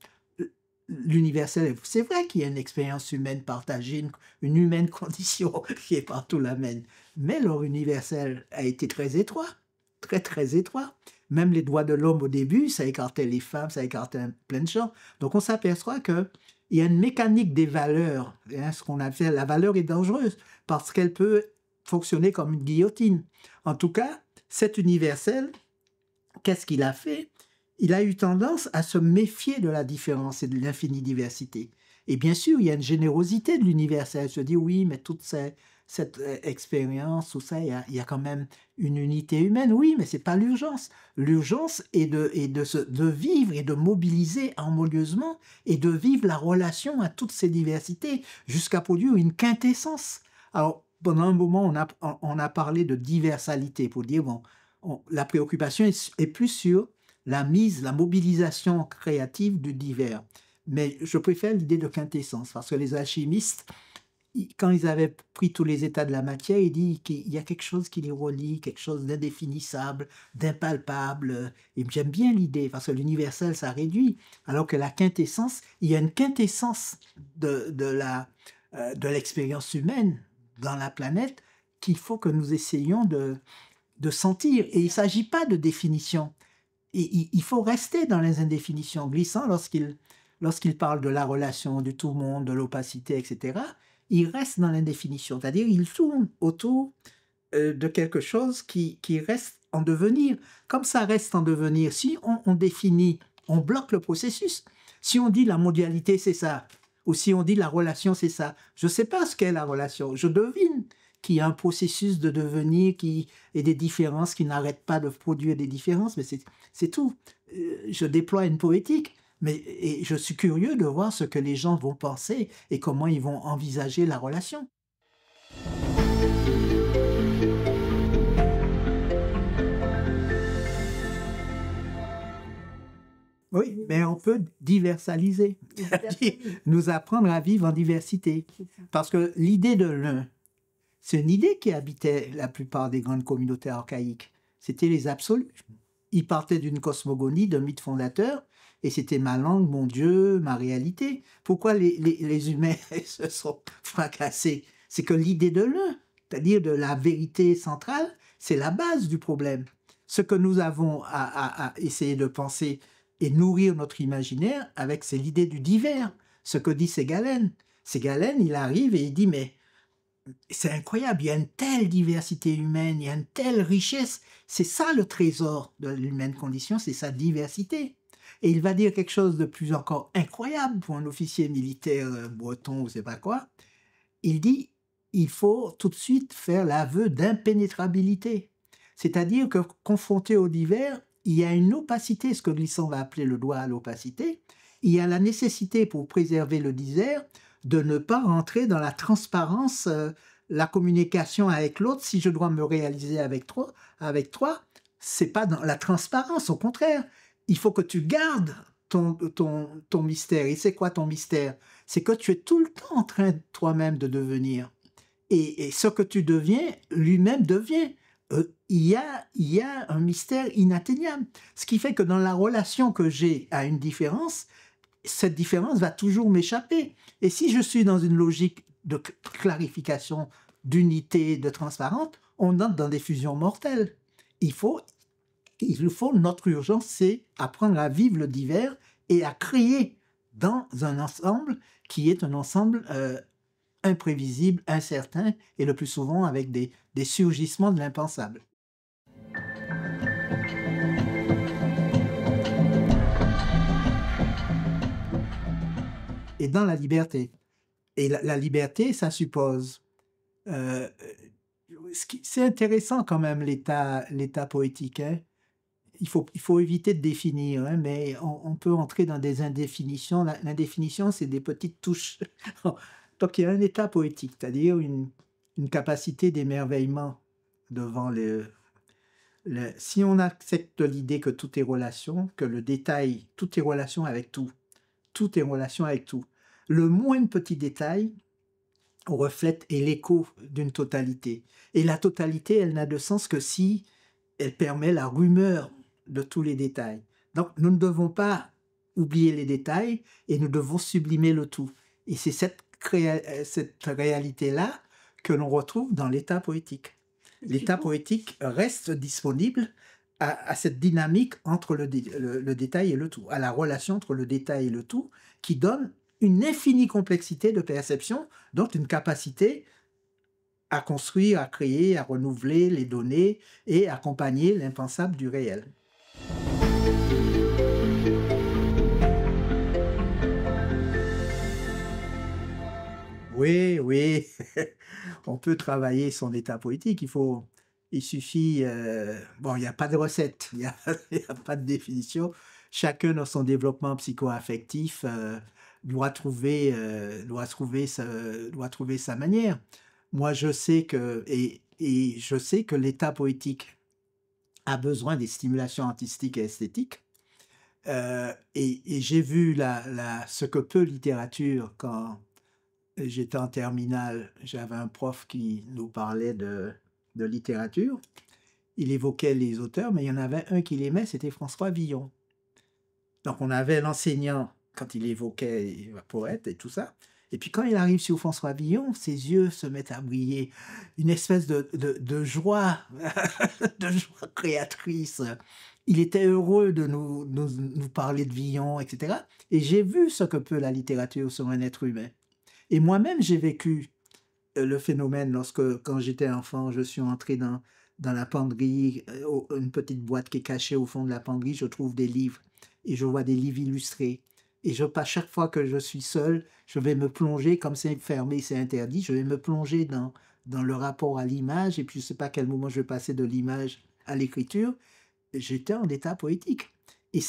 L'universel, c'est vrai qu'il y a une expérience humaine partagée, une humaine condition qui est partout la même. Mais leur universel a été très étroit. Très, très étroit. Même les droits de l'homme au début, ça écartait les femmes, ça écartait plein de gens. Donc, on s'aperçoit qu'il y a une mécanique des valeurs. Hein, ce qu'on appelle la valeur est dangereuse parce qu'elle peut fonctionner comme une guillotine. En tout cas, cet universel, qu'est-ce qu'il a fait? Il a eu tendance à se méfier de la différence et de l'infinie diversité. Et bien sûr, il y a une générosité de l'universel. Se dire, oui, mais toute cette expérience, tout ça, il y a quand même une unité humaine. Oui, mais ce n'est pas l'urgence. L'urgence est de vivre et de mobiliser harmonieusement et de vivre la relation à toutes ces diversités jusqu'à produire une quintessence. Alors, pendant un moment, on a parlé de diversalité pour dire, bon, la préoccupation est plus sur la mobilisation créative du divers. Mais je préfère l'idée de quintessence, parce que les alchimistes, quand ils avaient pris tous les états de la matière, ils disent qu'il y a quelque chose qui les relie, quelque chose d'indéfinissable, d'impalpable. Et j'aime bien l'idée, parce que l'universel, ça réduit, alors que la quintessence, il y a une quintessence de l'expérience humaine dans la planète qu'il faut que nous essayions de sentir. Et il ne s'agit pas de définition. Et il faut rester dans les indéfinitions. Glissant, lorsqu'il parle de la relation, du tout-monde, de l'opacité, etc., il reste dans l'indéfinition. C'est-à-dire il tourne autour de quelque chose qui reste en devenir. Comme ça reste en devenir, si on définit, on bloque le processus. Si on dit la mondialité, c'est ça, ou si on dit la relation, c'est ça, je ne sais pas ce qu'est la relation. Je devine qu'il y a un processus de devenir et des différences qui n'arrêtent pas de produire des différences, mais c'est tout. Je déploie une poétique, et je suis curieux de voir ce que les gens vont penser et comment ils vont envisager la relation. Oui, mais on peut diversaliser, c'est-à-dire nous apprendre à vivre en diversité. Parce que l'idée de l'un, c'est une idée qui habitait la plupart des grandes communautés archaïques. C'était les absolus. Ils partaient d'une cosmogonie, d'un mythe fondateur, et c'était ma langue, mon Dieu, ma réalité. Pourquoi les humains se sont fracassés? C'est que l'idée de l'un, c'est-à-dire de la vérité centrale, c'est la base du problème. Ce que nous avons à essayer de penser et nourrir notre imaginaire avec, c'est l'idée du divers. Ce que dit Ségalen. Ségalen, il arrive et il dit, mais c'est incroyable, il y a une telle diversité humaine, il y a une telle richesse. C'est ça le trésor de l'humaine condition, c'est sa diversité. Et il va dire quelque chose de plus encore incroyable pour un officier militaire breton ou je sais pas quoi. Il dit, il faut tout de suite faire l'aveu d'impénétrabilité. C'est-à-dire que confronté au divers, il y a une opacité, ce que Glissant va appeler le droit à l'opacité. Il y a la nécessité pour préserver le divers de ne pas rentrer dans la transparence, la communication avec l'autre. Si je dois me réaliser avec toi, c'est pas dans la transparence, au contraire. Il faut que tu gardes ton mystère. Et c'est quoi ton mystère? C'est que tu es tout le temps en train toi-même de devenir. Et ce que tu deviens, lui-même devient. Il y a un mystère inatteignable. Ce qui fait que dans la relation que j'ai à une différence, cette différence va toujours m'échapper. Et si je suis dans une logique de clarification, d'unité, de transparence, on entre dans des fusions mortelles. Notre urgence, c'est apprendre à vivre le divers et à créer dans un ensemble qui est un ensemble imprévisible, incertain, et le plus souvent avec des surgissements de l'impensable. Et dans la liberté. Et la liberté, ça suppose... c'est intéressant quand même, l'état poétique. Hein. Il faut éviter de définir, hein, mais on peut entrer dans des indéfinitions. L'indéfinition, c'est des petites touches. Donc, il y a un état poétique, c'est-à-dire une capacité d'émerveillement devant si on accepte l'idée que tout est relation, que le détail, tout est relation avec tout. Tout est relation avec tout. Le moindre petit détail reflète et l'écho d'une totalité. Et la totalité, elle n'a de sens que si elle permet la rumeur de tous les détails. Donc, nous ne devons pas oublier les détails et nous devons sublimer le tout. Et c'est cette réalité-là que l'on retrouve dans l'état poétique. L'état poétique reste disponible à cette dynamique entre le détail et le tout, à la relation entre le détail et le tout, qui donne une infinie complexité de perception, donc une capacité à construire, à créer, à renouveler les données et accompagner l'impensable du réel. Oui, oui, on peut travailler son état poétique, il suffit, bon, il n'y a pas de recette, il n'y a pas de définition, chacun dans son développement psycho-affectif doit trouver sa manière. Moi, je sais que, et je sais que l'état poétique a besoin des stimulations artistiques et esthétiques. Et j'ai vu ce que peut littérature quand j'étais en terminale. J'avais un prof qui nous parlait de littérature. Il évoquait les auteurs, mais il y en avait un qu'il aimait, c'était François Villon. Donc on avait l'enseignant quand il évoquait le poète et tout ça. Et puis quand il arrive sur François Villon, ses yeux se mettent à briller, une espèce de joie, de joie créatrice. Il était heureux de nous parler de Villon, etc. Et j'ai vu ce que peut la littérature sur un être humain. Et moi-même, j'ai vécu le phénomène quand j'étais enfant, je suis entré dans la penderie, une petite boîte qui est cachée au fond de la penderie, je trouve des livres et je vois des livres illustrés. Et chaque fois que je suis seul, je vais me plonger, comme c'est fermé, c'est interdit, je vais me plonger dans le rapport à l'image, et puis je ne sais pas à quel moment je vais passer de l'image à l'écriture. J'étais en état poétique. Et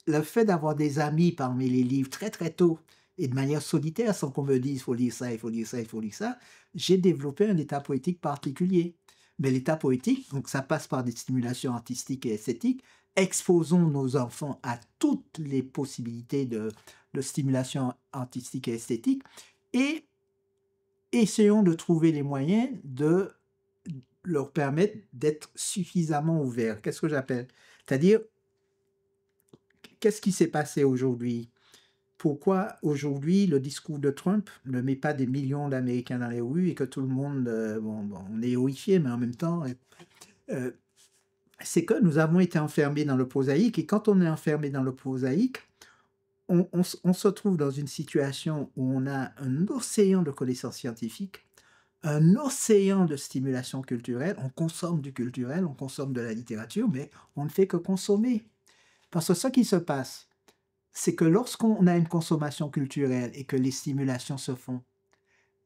le fait d'avoir des amis parmi les livres très très tôt, et de manière solitaire, sans qu'on me dise il faut lire ça, il faut lire ça, il faut lire ça, j'ai développé un état poétique particulier. Mais l'état poétique, donc ça passe par des stimulations artistiques et esthétiques, exposons nos enfants à toutes les possibilités de stimulation artistique et esthétique et essayons de trouver les moyens de leur permettre d'être suffisamment ouverts. Qu'est-ce que j'appelle? C'est-à-dire, qu'est-ce qui s'est passé aujourd'hui? Pourquoi aujourd'hui le discours de Trump ne met pas des millions d'Américains dans les rues et que tout le monde, on est horrifié, mais en même temps, euh, c'est que nous avons été enfermés dans le prosaïque et quand on est enfermé dans le prosaïque, on se trouve dans une situation où on a un océan de connaissances scientifiques, un océan de stimulation culturelle, on consomme du culturel, on consomme de la littérature, mais on ne fait que consommer. Parce que ce qui se passe, c'est que lorsqu'on a une consommation culturelle et que les stimulations se font,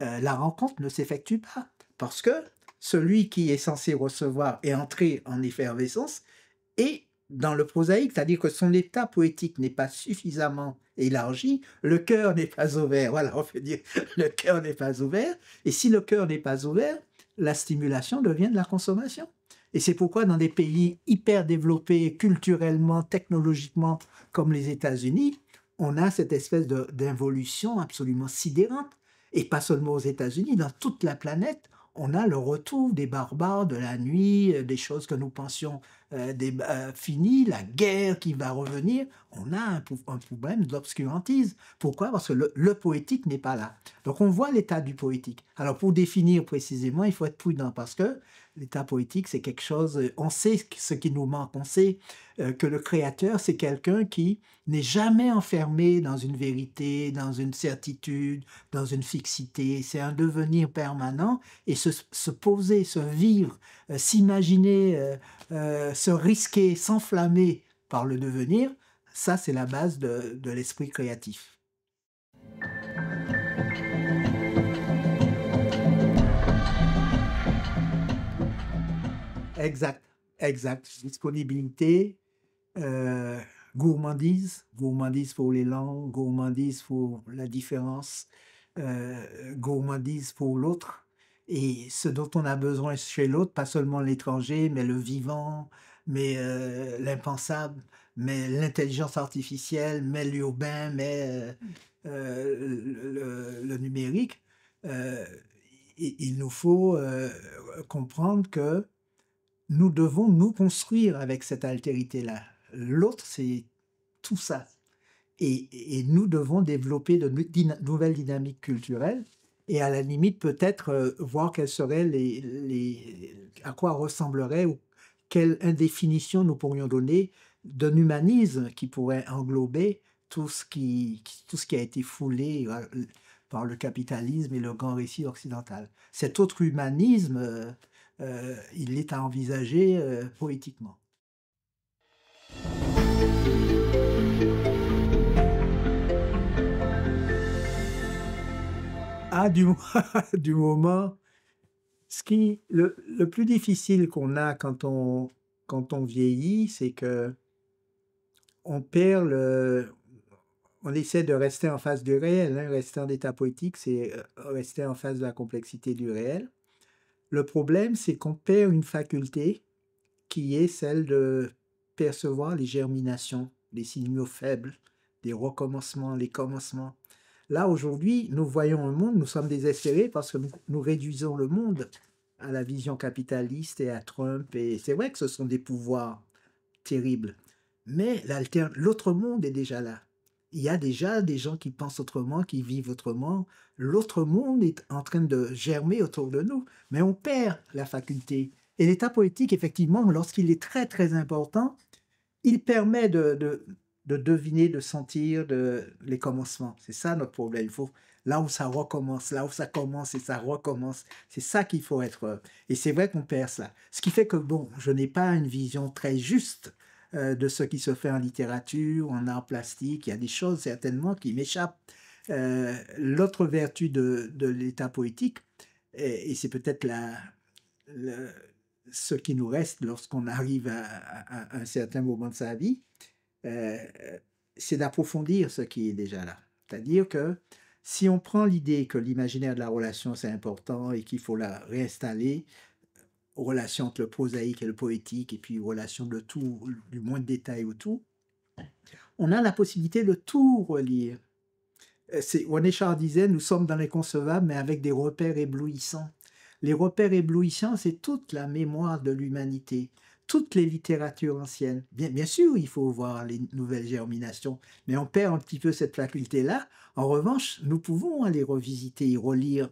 la rencontre ne s'effectue pas. Parce que celui qui est censé recevoir est entré en effervescence et dans le prosaïque, c'est-à-dire que son état poétique n'est pas suffisamment élargi, le cœur n'est pas ouvert. Voilà, on peut dire le cœur n'est pas ouvert. Et si le cœur n'est pas ouvert, la stimulation devient de la consommation. Et c'est pourquoi dans des pays hyper développés culturellement, technologiquement, comme les États-Unis, on a cette espèce d'involution absolument sidérante. Et pas seulement aux États-Unis, dans toute la planète, on a le retour des barbares de la nuit, des choses que nous pensions finies, la guerre qui va revenir. On a un problème d'obscurantisme. Pourquoi? Parce que le poétique n'est pas là. Donc on voit l'état du poétique. Alors pour définir précisément, il faut être prudent parce que l'état poétique, c'est quelque chose, on sait ce qui nous manque, on sait que le créateur, c'est quelqu'un qui n'est jamais enfermé dans une vérité, dans une certitude, dans une fixité. C'est un devenir permanent et se poser, se vivre, s'imaginer, se risquer, s'enflammer par le devenir, ça c'est la base de l'esprit créatif. Exact, exact. Disponibilité, euh, gourmandise pour les langues, gourmandise pour la différence, gourmandise pour l'autre. Et ce dont on a besoin chez l'autre, pas seulement l'étranger, mais le vivant, mais l'impensable, mais l'intelligence artificielle, mais l'urbain, mais le numérique. Euh, il nous faut comprendre que nous devons nous construire avec cette altérité-là. L'autre, c'est tout ça. Et nous devons développer de nouvelles dynamiques culturelles et à la limite peut-être voir quelles seraient à quoi ressemblerait ou quelle indéfinition nous pourrions donner d'un humanisme qui pourrait englober tout ce qui a été foulé par le capitalisme et le grand récit occidental. Cet autre humanisme, il est à envisager poétiquement. Ah, du moment, le plus difficile qu'on a quand on vieillit, c'est que on perd on essaie de rester en face du réel, hein. Rester en état poétique, c'est rester en face de la complexité du réel. Le problème, c'est qu'on perd une faculté qui est celle de percevoir les germinations, les signaux faibles, les recommencements, les commencements. Là, aujourd'hui, nous voyons un monde, nous sommes désespérés parce que nous réduisons le monde à la vision capitaliste et à Trump. Et c'est vrai que ce sont des pouvoirs terribles. Mais l'autre monde est déjà là. Il y a déjà des gens qui pensent autrement, qui vivent autrement. L'autre monde est en train de germer autour de nous. Mais on perd la faculté. Et l'état poétique, effectivement, lorsqu'il est très, très important, il permet de deviner, de sentir les commencements. C'est ça notre problème. Il faut, là où ça recommence, là où ça commence et ça recommence, c'est ça qu'il faut être. Et c'est vrai qu'on perd ça. Ce qui fait que, bon, je n'ai pas une vision très juste de ce qui se fait en littérature, en art plastique. Il y a des choses certainement qui m'échappent. L'autre vertu de l'état poétique, et c'est peut-être ce qui nous reste lorsqu'on arrive à un certain moment de sa vie, c'est d'approfondir ce qui est déjà là. C'est-à-dire que si on prend l'idée que l'imaginaire de la relation c'est important et qu'il faut la réinstaller, relation entre le prosaïque et le poétique, et puis relation de tout, du moins de détails autour, on a la possibilité de tout relire. René Char disait, nous sommes dans l'inconcevable, mais avec des repères éblouissants. Les repères éblouissants, c'est toute la mémoire de l'humanité, toutes les littératures anciennes. Bien sûr, il faut voir les nouvelles germinations, mais on perd un petit peu cette faculté-là. En revanche, nous pouvons aller revisiter et relire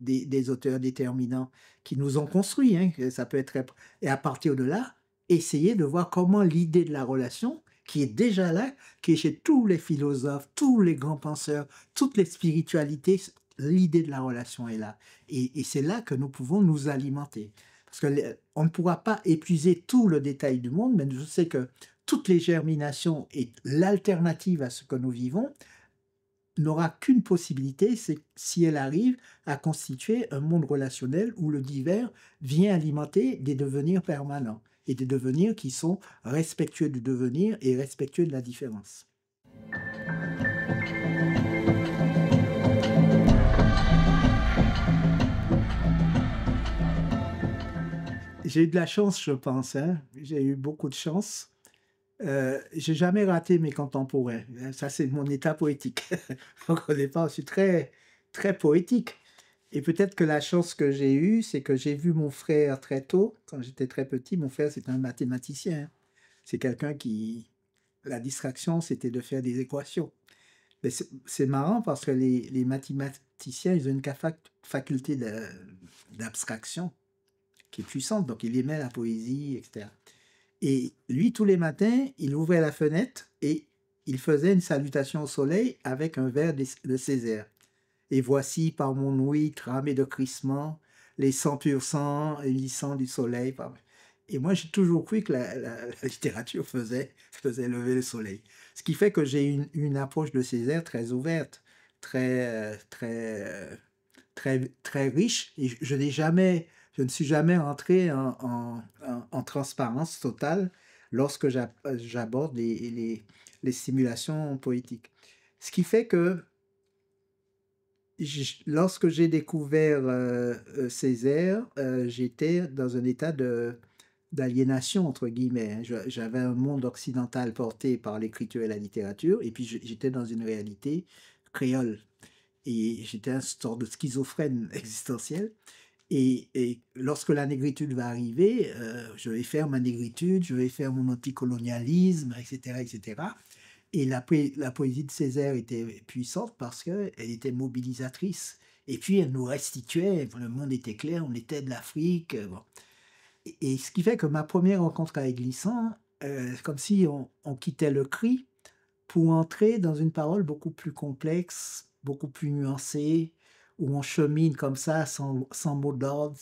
des auteurs déterminants qui nous ont construits, hein, ça peut être, et à partir de là, essayer de voir comment l'idée de la relation, qui est déjà là, qui est chez tous les philosophes, tous les grands penseurs, toutes les spiritualités, l'idée de la relation est là. Et c'est là que nous pouvons nous alimenter. Parce qu'on ne pourra pas épuiser tout le détail du monde, mais je sais que toutes les germinations et l'alternative à ce que nous vivons n'aura qu'une possibilité, c'est si elle arrive à constituer un monde relationnel où le divers vient alimenter des devenirs permanents et des devenirs qui sont respectueux du devenir et respectueux de la différence. J'ai eu de la chance, je pense, hein. J'ai eu beaucoup de chance. J'ai jamais raté mes contemporains. Ça, c'est mon état poétique. Donc, au départ, je suis très, très poétique. Et peut-être que la chance que j'ai eue, c'est que j'ai vu mon frère très tôt. Quand j'étais très petit, mon frère, c'est un mathématicien. C'est quelqu'un qui... La distraction, c'était de faire des équations. Mais c'est marrant parce que les mathématiciens, ils ont une faculté d'abstraction qui est puissante. Donc, il aimait la poésie, etc. Et lui, tous les matins, il ouvrait la fenêtre et il faisait une salutation au soleil avec un vers de Césaire. Et voici par mon ouïe tramé de crissement, les 100% élissants du soleil. Et moi, j'ai toujours cru que la littérature faisait lever le soleil. Ce qui fait que j'ai une approche de Césaire très ouverte, très riche. Et je ne suis jamais entré en transparence totale lorsque j'aborde les simulations poétiques. Ce qui fait que lorsque j'ai découvert Césaire, j'étais dans un état d'aliénation, entre guillemets, hein. J'avais un monde occidental porté par l'écriture et la littérature, et puis j'étais dans une réalité créole. Et j'étais un sorte de schizophrène existentiel. Et lorsque la négritude va arriver, je vais faire ma négritude, je vais faire mon anticolonialisme, etc., etc. Et la poésie de Césaire était puissante parce qu'elle était mobilisatrice. Et puis, elle nous restituait, le monde était clair, on était de l'Afrique. Bon. Et ce qui fait que ma première rencontre avec Glissant, comme si on quittait le cri pour entrer dans une parole beaucoup plus complexe, beaucoup plus nuancée, où on chemine comme ça, sans mot d'ordre,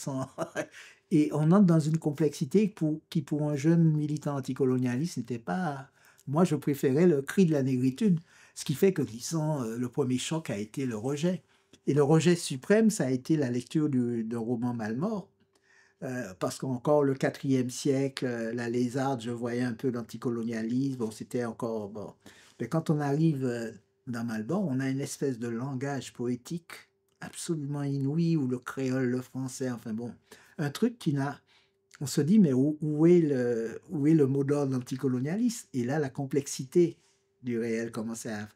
et on entre dans une complexité qui, pour un jeune militant anticolonialiste, n'était pas... Moi, je préférais le cri de la négritude, ce qui fait que, disons, le premier choc a été le rejet. Et le rejet suprême, ça a été la lecture d'un roman Malmort, parce qu'encore le 4e siècle, la Lézarde, je voyais un peu l'anticolonialisme, bon, c'était encore... Bon. Mais quand on arrive dans Malmort, on a une espèce de langage poétique absolument inouï, ou le créole, le français, enfin bon, un truc qui n'a... On se dit, mais où est le mot d'ordre anticolonialiste? Et là, la complexité du réel commençait à...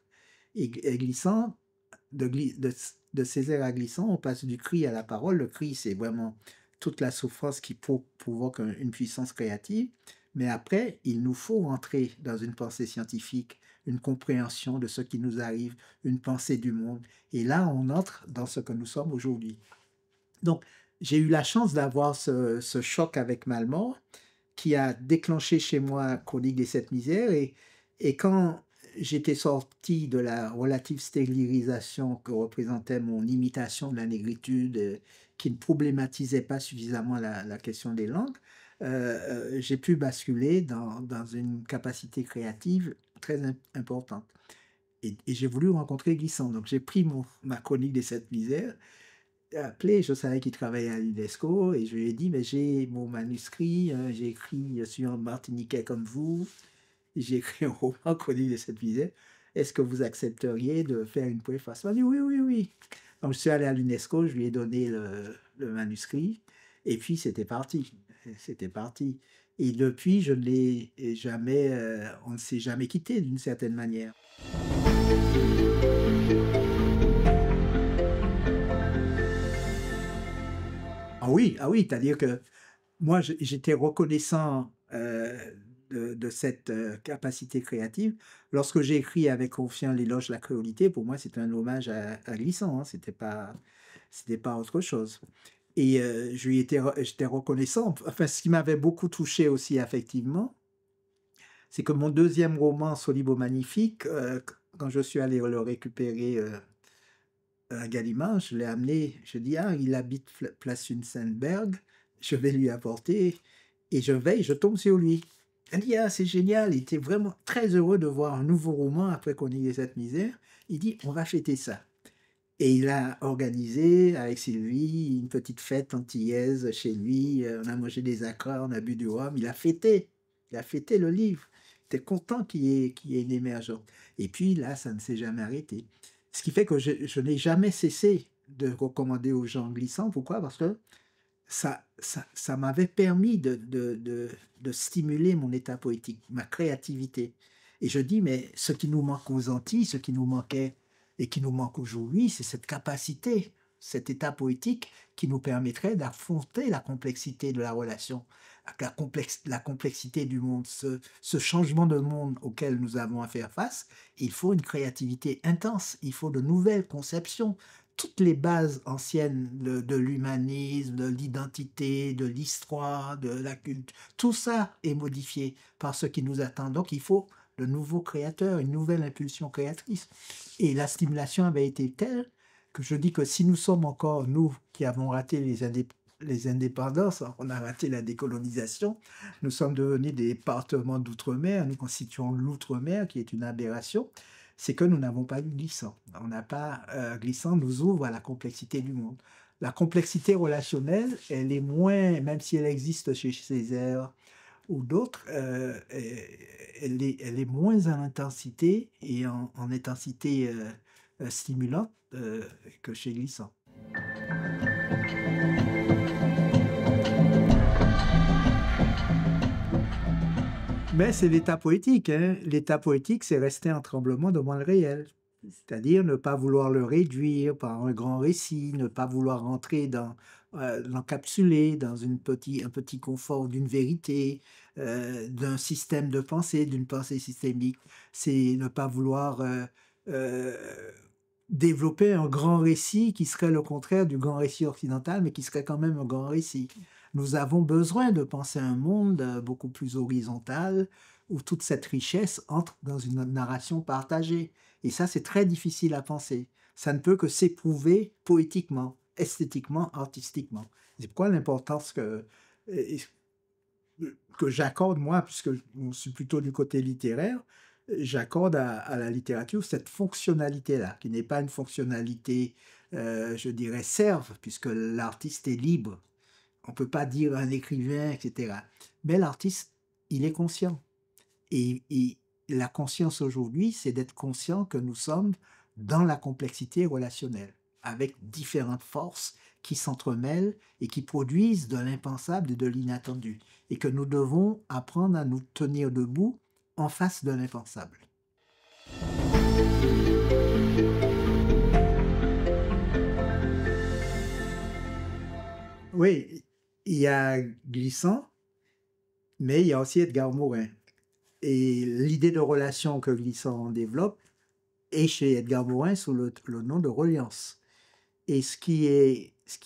Et glissant, de Césaire à Glissant, on passe du cri à la parole. Le cri, c'est vraiment toute la souffrance qui provoque une puissance créative. Mais après, il nous faut entrer dans une pensée scientifique, une compréhension de ce qui nous arrive, une pensée du monde. Et là, on entre dans ce que nous sommes aujourd'hui. Donc, j'ai eu la chance d'avoir ce choc avec Malmort qui a déclenché chez moi Chronique des Sept Misères. Et quand j'étais sorti de la relative stérilisation que représentait mon imitation de la négritude, qui ne problématisait pas suffisamment la question des langues, j'ai pu basculer dans une capacité créative très importante. Et j'ai voulu rencontrer Glissant. Donc j'ai pris ma chronique des Sept Misères, appelé, je savais qu'il travaillait à l'UNESCO, et je lui ai dit, mais j'ai mon manuscrit, j'ai écrit, je suis un Martiniquais comme vous, j'ai écrit un roman Chronique de Sept Misères, est-ce que vous accepteriez de faire une préface? Il m'a dit oui, oui, oui. Donc je suis allé à l'UNESCO, je lui ai donné le manuscrit, et puis c'était parti, c'était parti. Et depuis, je ne l'ai jamais, on ne s'est jamais quitté d'une certaine manière. Ah oui, c'est-à-dire que moi, j'étais reconnaissant, de cette, capacité créative. Lorsque j'ai écrit avec Confiant l'éloge de la créolité, pour moi, c'était un hommage à Glissant, hein, c'était pas autre chose. Et je lui étais re j'étais reconnaissant. Enfin, ce qui m'avait beaucoup touché aussi affectivement, c'est que mon deuxième roman, Solibo Magnifique, quand je suis allé le récupérer, à Gallimard, je l'ai amené, je dis: «Ah, il habite place Unzenberg, je vais lui apporter», et je veille, je tombe sur lui. Elle dit: «Ah, c'est génial», il était vraiment très heureux de voir un nouveau roman après qu'on ait cette misère. Il dit: «On va fêter ça». Et il a organisé avec Sylvie une petite fête antillaise chez lui, on a mangé des acras, on a bu du rhum, il a fêté le livre. Il était content qu'il y ait une émergence, et puis là, ça ne s'est jamais arrêté. Ce qui fait que je n'ai jamais cessé de recommander aux gens Glissant. Pourquoi? Parce que ça m'avait permis de stimuler mon état poétique, ma créativité, et je dis: «Mais ce qui nous manque aux Antilles, ce qui nous manquait et qui nous manque aujourd'hui, c'est cette capacité, cet état poétique qui nous permettrait d'affronter la complexité de la relation, la complexité du monde, ce changement de monde auquel nous avons à faire face. Il faut une créativité intense, il faut de nouvelles conceptions. Toutes les bases anciennes de l'humanisme, de l'identité, de l'histoire, de la culture, tout ça est modifié par ce qui nous attend. Donc il faut de nouveaux créateurs, une nouvelle impulsion créatrice. Et la stimulation avait été telle que je dis que si nous sommes encore, nous qui avons raté les indépendances, on a raté la décolonisation, nous sommes devenus des départements d'outre-mer, nous constituons l'outre-mer qui est une aberration, c'est que nous n'avons pas eu Glissant. On n'a pas, Glissant nous ouvre à la complexité du monde. La complexité relationnelle, elle est moins, même si elle existe chez Césaire ou d'autres, elle est moins en intensité et en intensité, stimulante, que chez Glissant. Mais c'est l'état poétique, hein. L'état poétique, c'est rester en tremblement devant le réel. C'est-à-dire ne pas vouloir le réduire par un grand récit, ne pas vouloir entrer l'encapsuler dans un petit confort d'une vérité, d'un système de pensée, d'une pensée systémique. C'est ne pas vouloir, heu, développer un grand récit qui serait le contraire du grand récit occidental, mais qui serait quand même un grand récit. Nous avons besoin de penser un monde, beaucoup plus horizontal, où toute cette richesse entre dans une narration partagée, et ça, c'est très difficile à penser. Ça ne peut que s'éprouver poétiquement, esthétiquement, artistiquement. C'est pourquoi l'importance et que j'accorde moi, puisque je suis plutôt du côté littéraire, j'accorde à la littérature cette fonctionnalité-là, qui n'est pas une fonctionnalité, je dirais serve, puisque l'artiste est libre. On ne peut pas dire un écrivain, et cetera. Mais l'artiste, il est conscient. Et la conscience aujourd'hui, c'est d'être conscient que nous sommes dans la complexité relationnelle, avec différentes forces qui s'entremêlent et qui produisent de l'impensable et de l'inattendu, et que nous devons apprendre à nous tenir debout en face de l'impensable. Oui, il y a Glissant, mais il y a aussi Edgar Morin. Et l'idée de relation que Glissant développe est chez Edgar Morin sous le nom de reliance. Et ce qui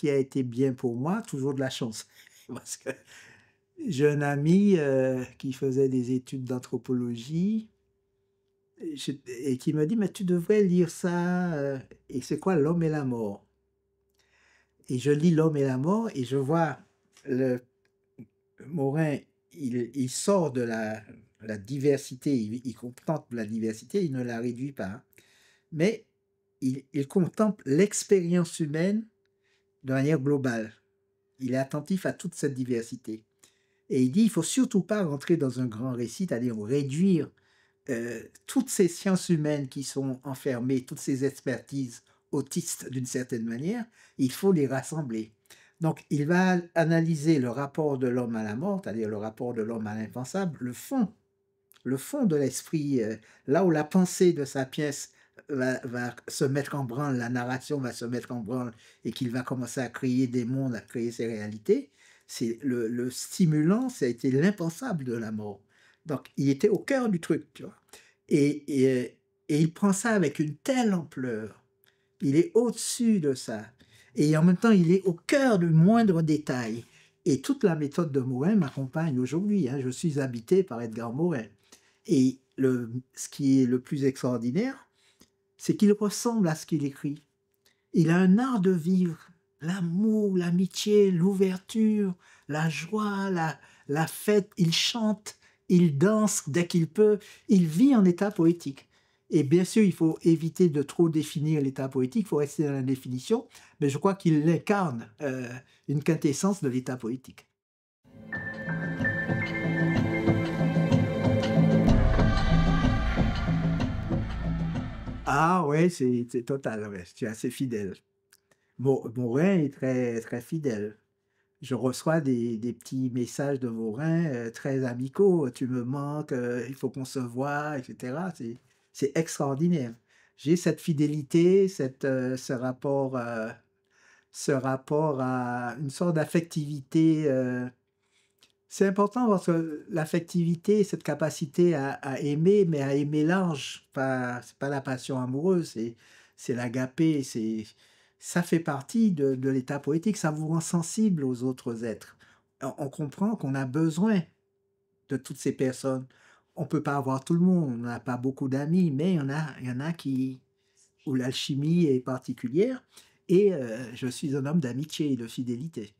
a été bien pour moi, toujours de la chance. Parce que j'ai un ami, qui faisait des études d'anthropologie, et qui me dit: «Mais tu devrais lire ça, et c'est quoi L'homme et la mort?» Et je lis L'homme et la mort et je vois le Morin, il sort de la diversité, il contemple la diversité, il ne la réduit pas, mais il contemple l'expérience humaine de manière globale. Il est attentif à toute cette diversité, et il dit: «Il faut surtout pas rentrer dans un grand récit, c'est-à-dire réduire, toutes ces sciences humaines qui sont enfermées, toutes ces expertises autistes d'une certaine manière, il faut les rassembler. Donc il va analyser le rapport de l'homme à la mort, c'est-à-dire le rapport de l'homme à l'impensable, le fond de l'esprit, là où la pensée de sa pièce va se mettre en branle, la narration va se mettre en branle et qu'il va commencer à créer des mondes, à créer ses réalités, c'est le stimulant, ça a été l'impensable de la mort. Donc il était au cœur du truc, tu vois? Et il prend ça avec une telle ampleur, il est au-dessus de ça et en même temps, il est au cœur du moindre détail et toute la méthode de Morin m'accompagne aujourd'hui, hein. Je suis habité par Edgar Morin. Et ce qui est le plus extraordinaire, c'est qu'il ressemble à ce qu'il écrit. Il a un art de vivre, l'amour, l'amitié, l'ouverture, la joie, la fête. Il chante, il danse dès qu'il peut, il vit en état poétique. Et bien sûr, il faut éviter de trop définir l'état poétique, il faut rester dans la définition, mais je crois qu'il incarne une quintessence de l'état poétique. Ah ouais, c'est total, ouais, tu es assez fidèle. Morin est très, très fidèle. Je reçois des petits messages de Morin, très amicaux: «Tu me manques, il faut qu'on se voie» et cetera. C'est extraordinaire. J'ai cette fidélité, ce rapport à une sorte d'affectivité, c'est important parce que l'affectivité, cette capacité à aimer, mais à aimer large, pas c'est pas la passion amoureuse, c'est l'agapé, ça fait partie de l'état poétique, ça vous rend sensible aux autres êtres. On comprend qu'on a besoin de toutes ces personnes. On peut pas avoir tout le monde, on n'a pas beaucoup d'amis, mais il y en a qui où l'alchimie est particulière et je suis un homme d'amitié et de fidélité.